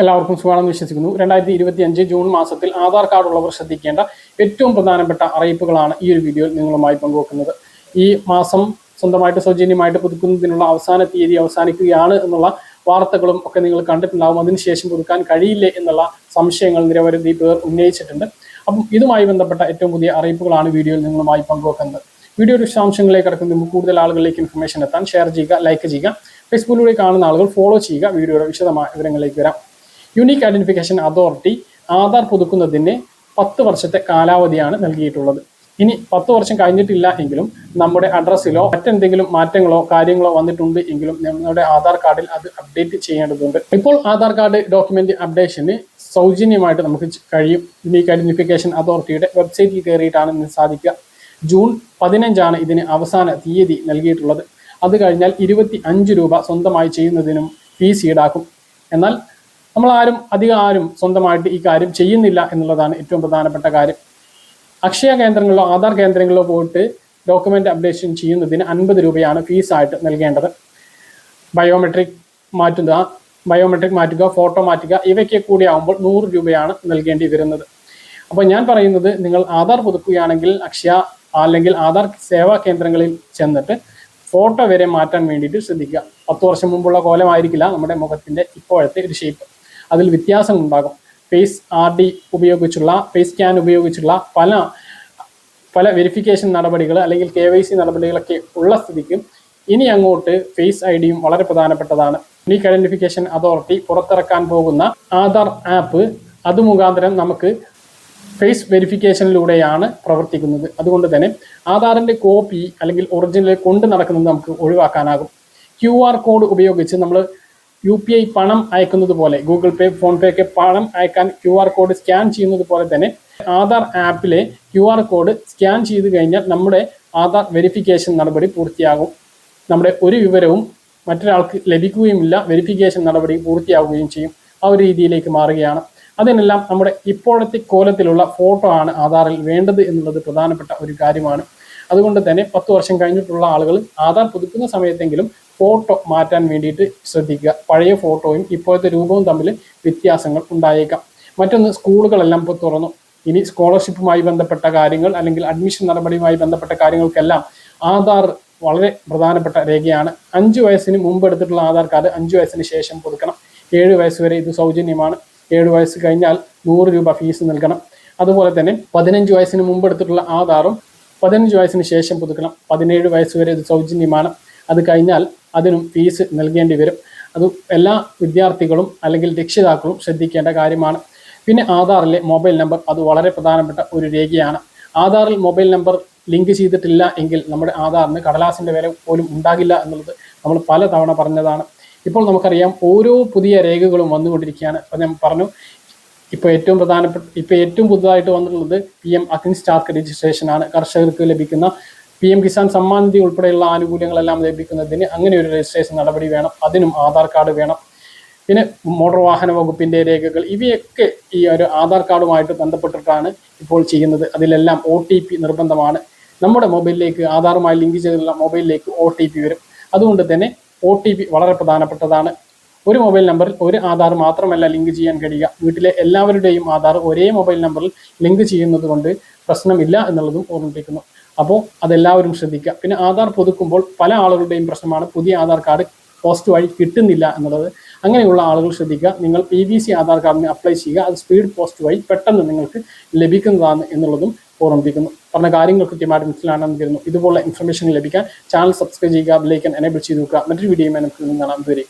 എല്ലാവർക്കും സുഖമാണെന്ന് വിശ്വസിക്കുന്നു. 2025 ജൂൺ മാസത്തിൽ ആധാർ കാർഡ് ഉള്ളവർ ശ്രദ്ധിക്കേണ്ട ഏറ്റവും പ്രധാനപ്പെട്ട അറിയിപ്പുകളാണ് ഈ ഒരു വീഡിയോയിൽ നിങ്ങളുമായി പങ്കുവെക്കുന്നത്. ഈ മാസം സ്വന്തമായിട്ട് സൗജന്യമായിട്ട് പുതുക്കുന്നതിനുള്ള അവസാന തീയതി അവസാനിക്കുകയാണ് എന്നുള്ള വാർത്തകളും ഒക്കെ നിങ്ങൾ കണ്ടിട്ടുണ്ടാകും. അതിനുശേഷം പുതുക്കാൻ കഴിയില്ലേ എന്നുള്ള സംശയങ്ങൾ നിരവധി പേർ ഉന്നയിച്ചിട്ടുണ്ട്. അപ്പം ഇതുമായി ബന്ധപ്പെട്ട ഏറ്റവും പുതിയ അറിയിപ്പുകളാണ് വീഡിയോയിൽ നിങ്ങളുമായി പങ്കുവെക്കുന്നത്. വീഡിയോ വിശദാംശങ്ങളിലേക്ക് കടക്കുന്നതിന് കൂടുതൽ ആളുകളിലേക്ക് ഇൻഫർമേഷൻ എത്താൻ ഷെയർ ചെയ്യുക, ലൈക്ക് ചെയ്യുക. ഫേസ്ബുക്കിലൂടെ കാണുന്ന ആളുകൾ ഫോളോ ചെയ്യുക. വീഡിയോയുടെ വിശദമായ വിവരങ്ങളിലേക്ക് വരാം. യൂണിക് ഐഡന്റിഫിക്കേഷൻ അതോറിറ്റി ആധാർ പുതുക്കുന്നതിന് 10 വർഷത്തെ കാലാവധിയാണ് നൽകിയിട്ടുള്ളത്. ഇനി 10 വർഷം കഴിഞ്ഞിട്ടില്ല എങ്കിലും നമ്മുടെ അഡ്രസ്സിലോ മറ്റെന്തെങ്കിലും മാറ്റങ്ങളോ കാര്യങ്ങളോ വന്നിട്ടുണ്ട് എങ്കിലും നമ്മുടെ ആധാർ കാർഡിൽ അത് അപ്ഡേറ്റ് ചെയ്യേണ്ടതുണ്ട്. ഇപ്പോൾ ആധാർ കാർഡ് ഡോക്യുമെന്റ് അപ്ഡേഷന് സൗജന്യമായിട്ട് നമുക്ക് കഴിയും. യൂണിക് ഐഡന്റിഫിക്കേഷൻ അതോറിറ്റിയുടെ വെബ്സൈറ്റിൽ കയറിയിട്ടാണ് ഇതിന് സാധിക്കുക. ജൂൺ 15 ഇതിന് അവസാന തീയതി നൽകിയിട്ടുള്ളത്. അത് കഴിഞ്ഞാൽ 25 രൂപ സ്വന്തമായി ചെയ്യുന്നതിനും ഫീസ് ഈടാക്കും. എന്നാൽ അധികം ആരും സ്വന്തമായിട്ട് ഈ കാര്യം ചെയ്യുന്നില്ല എന്നുള്ളതാണ് ഏറ്റവും പ്രധാനപ്പെട്ട കാര്യം. അക്ഷയ കേന്ദ്രങ്ങളിലോ ആധാർ കേന്ദ്രങ്ങളിലോ പോയിട്ട് ഡോക്യുമെന്റ് അപ്ഡേഷൻ ചെയ്യുന്നതിന് 50 രൂപയാണ് ഫീസായിട്ട് നൽകേണ്ടത്. ബയോമെട്രിക് മാറ്റുക, ഫോട്ടോ മാറ്റുക, ഇവയ്ക്ക് കൂടി ആകുമ്പോൾ 100 രൂപയാണ് നൽകേണ്ടി വരുന്നത്. അപ്പോൾ ഞാൻ പറയുന്നത്, നിങ്ങൾ ആധാർ പുതുക്കുകയാണെങ്കിൽ അക്ഷയ അല്ലെങ്കിൽ ആധാർ സേവാ കേന്ദ്രങ്ങളിൽ ചെന്നിട്ട് ഫോട്ടോ വരെ മാറ്റാൻ വേണ്ടിയിട്ട് ശ്രദ്ധിക്കുക. 10 വർഷം മുമ്പുള്ള കോലമായിരിക്കില്ല നമ്മുടെ മുഖത്തിന്റെ ഇപ്പോഴത്തെ ഒരു ഷേപ്പ്. അതിൽ വ്യത്യാസം ഉണ്ടാകും. ഫേസ് RD ഉപയോഗിച്ചുള്ള, ഫേസ് സ്കാൻ ഉപയോഗിച്ചുള്ള പല വെരിഫിക്കേഷൻ നടപടികൾ അല്ലെങ്കിൽ KYC നടപടികളൊക്കെ ഉള്ള സ്ഥിതിക്ക് ഇനി അങ്ങോട്ട് ഫേസ് IDയും വളരെ പ്രധാനപ്പെട്ടതാണ്. യൂണിക് ഐഡന്റിഫിക്കേഷൻ അതോറിറ്റി പുറത്തിറക്കാൻ പോകുന്ന ആധാർ ആപ്പ് അത് മുഖാന്തരം നമുക്ക് ഫേസ് വെരിഫിക്കേഷനിലൂടെയാണ് പ്രവർത്തിക്കുന്നത്. അതുകൊണ്ട് തന്നെ ആധാറിന്റെ കോപ്പി അല്ലെങ്കിൽ ഒറിജിനൽ കൊണ്ട് നടക്കുന്നത് നമുക്ക് ഒഴിവാക്കാനാകും. QR കോഡ് ഉപയോഗിച്ച് നമ്മൾ UPI പണം അയക്കുന്നത് പോലെ, ഗൂഗിൾ പേ, ഫോൺ പേ ഒക്കെ പണം അയക്കാൻ QR കോഡ് സ്കാൻ ചെയ്യുന്നത് പോലെ തന്നെ ആധാർ ആപ്പിലെ QR കോഡ് സ്കാൻ ചെയ്ത് കഴിഞ്ഞാൽ നമ്മുടെ ആധാർ വെരിഫിക്കേഷൻ നടപടി പൂർത്തിയാകും. നമ്മുടെ ഒരു വിവരവും മറ്റൊരാൾക്ക് ലഭിക്കുകയുമില്ല, വെരിഫിക്കേഷൻ നടപടി പൂർത്തിയാവുകയും ചെയ്യും. ആ ഒരു രീതിയിലേക്ക് മാറുകയാണ്. അതിനെല്ലാം നമ്മുടെ ഇപ്പോഴത്തെ കോലത്തിലുള്ള ഫോട്ടോ ആണ് ആധാറിൽ വേണ്ടത് എന്നുള്ളത് പ്രധാനപ്പെട്ട ഒരു കാര്യമാണ്. അതുകൊണ്ട് തന്നെ 10 വർഷം കഴിഞ്ഞിട്ടുള്ള ആളുകൾ ആധാർ പുതുക്കുന്ന സമയത്തെങ്കിലും ഫോട്ടോ മാറ്റാൻ വേണ്ടിയിട്ട് ശ്രദ്ധിക്കുക. പഴയ ഫോട്ടോയും ഇപ്പോഴത്തെ രൂപവും തമ്മിൽ വ്യത്യാസങ്ങൾ ഉണ്ടായേക്കാം. മറ്റൊന്ന്, സ്കൂളുകളെല്ലാം ഇപ്പോൾ തുറന്നു. ഇനി സ്കോളർഷിപ്പുമായി ബന്ധപ്പെട്ട കാര്യങ്ങൾ അല്ലെങ്കിൽ അഡ്മിഷൻ നടപടിയുമായി ബന്ധപ്പെട്ട കാര്യങ്ങൾക്കെല്ലാം ആധാർ വളരെ പ്രധാനപ്പെട്ട രേഖയാണ്. 5 വയസ്സിന് മുമ്പ് എടുത്തിട്ടുള്ള ആധാർ കാർഡ് 5 വയസ്സിന് ശേഷം പുതുക്കണം. 7 വയസ്സ് വരെ ഇത് സൗജന്യമാണ്. 7 വയസ്സ് കഴിഞ്ഞാൽ 100 രൂപ ഫീസ് നൽകണം. അതുപോലെ തന്നെ 15 വയസ്സിന് മുമ്പ് എടുത്തിട്ടുള്ള ആധാറും 15 വയസ്സിന് ശേഷം പുതുക്കണം. 17 വയസ്സ് വരെ ഇത് സൗജന്യമാണ്. അത് കഴിഞ്ഞാൽ അതിനും ഫീസ് നൽകേണ്ടി വരും. അത് എല്ലാ വിദ്യാർത്ഥികളും അല്ലെങ്കിൽ രക്ഷിതാക്കളും ശ്രദ്ധിക്കേണ്ട കാര്യമാണ്. പിന്നെ ആധാറിലെ മൊബൈൽ നമ്പർ, അത് വളരെ പ്രധാനപ്പെട്ട ഒരു രേഖയാണ്. ആധാറിൽ മൊബൈൽ നമ്പർ ലിങ്ക് ചെയ്തിട്ടില്ല എങ്കിൽ നമ്മുടെ ആധാറിന് കടലാസിൻ്റെ വില പോലും ഉണ്ടാകില്ല എന്നുള്ളത് നമ്മൾ പല തവണ പറഞ്ഞതാണ്. ഇപ്പോൾ നമുക്കറിയാം, ഓരോ പുതിയ രേഖകളും വന്നുകൊണ്ടിരിക്കുകയാണ്. അപ്പോൾ ഞാൻ പറഞ്ഞു, ഇപ്പോൾ ഏറ്റവും പുതുതായിട്ട് വന്നിട്ടുള്ളത് PM അഗ്നി സ്റ്റാർക്ക് രജിസ്ട്രേഷൻ ആണ്. കർഷകർക്ക് ലഭിക്കുന്ന PM കിസാൻ സമ്മാൻ നിധി ഉൾപ്പെടെയുള്ള ആനുകൂല്യങ്ങളെല്ലാം ലഭിക്കുന്നതിന് അങ്ങനെ ഒരു രജിസ്ട്രേഷൻ നടപടി വേണം. അതിനും ആധാർ കാർഡ് വേണം. പിന്നെ മോട്ടോർ വാഹന വകുപ്പിൻ്റെ രേഖകൾ, ഇവയൊക്കെ ഈ ഒരു ആധാർ കാർഡുമായിട്ട് ബന്ധപ്പെട്ടിട്ടാണ് ഇപ്പോൾ ചെയ്യുന്നത്. അതിലെല്ലാം OTP നിർബന്ധമാണ്. നമ്മുടെ മൊബൈലിലേക്ക്, ആധാറുമായി ലിങ്ക് ചെയ്തിട്ടുള്ള മൊബൈലിലേക്ക് OTP വരും. അതുകൊണ്ട് തന്നെ OTP വളരെ പ്രധാനപ്പെട്ടതാണ്. ഒരു മൊബൈൽ നമ്പറിൽ ഒരു ആധാർ മാത്രമല്ല ലിങ്ക് ചെയ്യാൻ കഴിയുക. വീട്ടിലെ എല്ലാവരുടെയും ആധാർ ഒരേ മൊബൈൽ നമ്പറിൽ ലിങ്ക് ചെയ്യുന്നത് കൊണ്ട് പ്രശ്നമില്ല എന്നുള്ളതും ഓർമ്മിപ്പിക്കുന്നു. അപ്പോൾ അതെല്ലാവരും ശ്രദ്ധിക്കുക. പിന്നെ ആധാർ പുതുക്കുമ്പോൾ പല ആളുകളുടെയും പ്രശ്നമാണ് പുതിയ ആധാർ കാർഡ് പോസ്റ്റ് വഴി കിട്ടുന്നില്ല എന്നുള്ളത്. അങ്ങനെയുള്ള ആളുകൾ ശ്രദ്ധിക്കുക. നിങ്ങൾ PVC ആധാർ കാർഡിന് അപ്ലൈ ചെയ്യുക. അത് സ്പീഡ് പോസ്റ്റ് വഴി പെട്ടെന്ന് നിങ്ങൾക്ക് ലഭിക്കുന്നതാണ് എന്നുള്ളതും ഓർമ്മിപ്പിക്കുന്നു. പറഞ്ഞ കാര്യങ്ങൾ കൃത്യമായിട്ട് മനസ്സിലാണെന്ന് കരുതുന്നു. ഇതുപോലെ ഇൻഫർമേഷൻ ലഭിക്കാൻ ചാനൽ സബ്സ്ക്രൈബ് ചെയ്യുക, ബെൽ ഐക്കൺ എനേബിൾ ചെയ്ത് നോക്കുക. മറ്റൊരു വീഡിയോയുമായി നമുക്ക് കാണാം. ഇതുവരെ